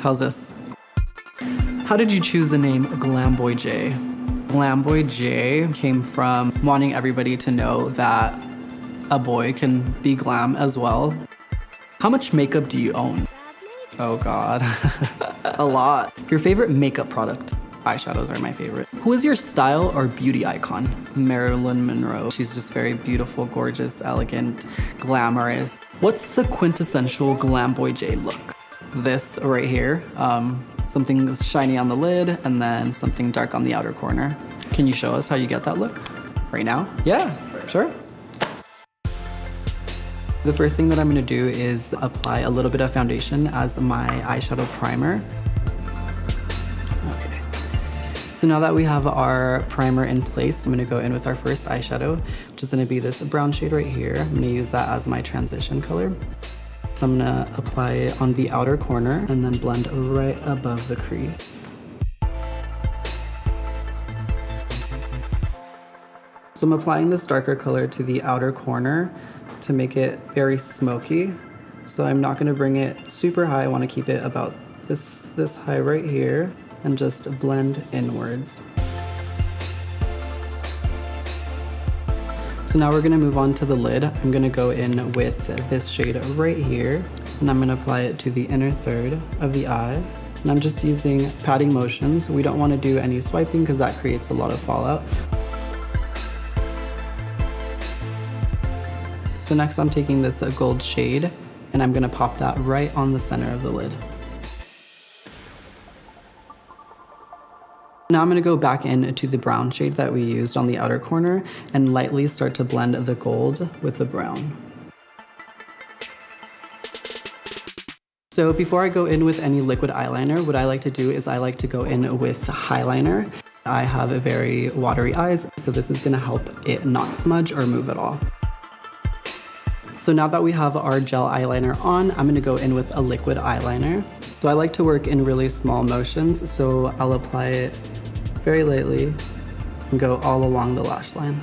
How's this? How did you choose the name Glamboy J? Glamboy J came from wanting everybody to know that a boy can be glam as well. How much makeup do you own? Oh God, a lot. Your favorite makeup product? Eyeshadows are my favorite. Who is your style or beauty icon? Marilyn Monroe. She's just very beautiful, gorgeous, elegant, glamorous. What's the quintessential Glamboy J look? This right here, something that's shiny on the lid and then something dark on the outer corner. Can you show us how you get that look? Right now? Yeah, sure. The first thing that I'm gonna do is apply a little bit of foundation as my eyeshadow primer. Okay. So now that we have our primer in place, I'm gonna go in with our first eyeshadow, which is gonna be this brown shade right here. I'm gonna use that as my transition color. So I'm gonna apply it on the outer corner and then blend right above the crease. So I'm applying this darker color to the outer corner to make it very smoky. So I'm not gonna bring it super high. I wanna keep it about this high right here and just blend inwards. So now we're gonna move on to the lid. I'm gonna go in with this shade right here and I'm gonna apply it to the inner third of the eye. And I'm just using patting motions. We don't wanna do any swiping because that creates a lot of fallout. So next I'm taking this gold shade and I'm gonna pop that right on the center of the lid. Now I'm gonna go back into the brown shade that we used on the outer corner and lightly start to blend the gold with the brown. So before I go in with any liquid eyeliner, what I like to do is I like to go in with highliner. I have very watery eyes, so this is gonna help it not smudge or move at all. So now that we have our gel eyeliner on, I'm gonna go in with a liquid eyeliner. So I like to work in really small motions, so I'll apply it very lightly and go all along the lash line.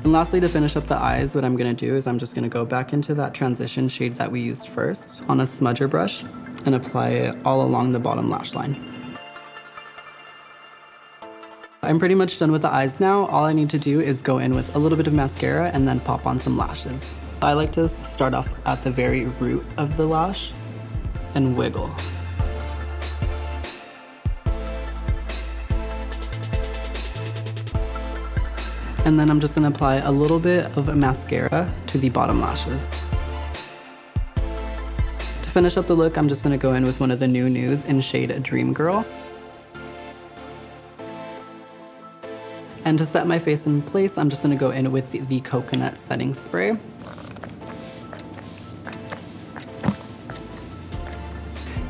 And lastly, to finish up the eyes, what I'm gonna do is I'm just gonna go back into that transition shade that we used first on a smudger brush and apply it all along the bottom lash line. I'm pretty much done with the eyes now. All I need to do is go in with a little bit of mascara and then pop on some lashes. I like to start off at the very root of the lash and wiggle. And then I'm just gonna apply a little bit of mascara to the bottom lashes. To finish up the look, I'm just gonna go in with one of the new nudes in shade Dream Girl. And to set my face in place, I'm just gonna go in with the coconut setting spray.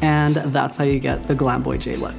And that's how you get the Glamboy J look.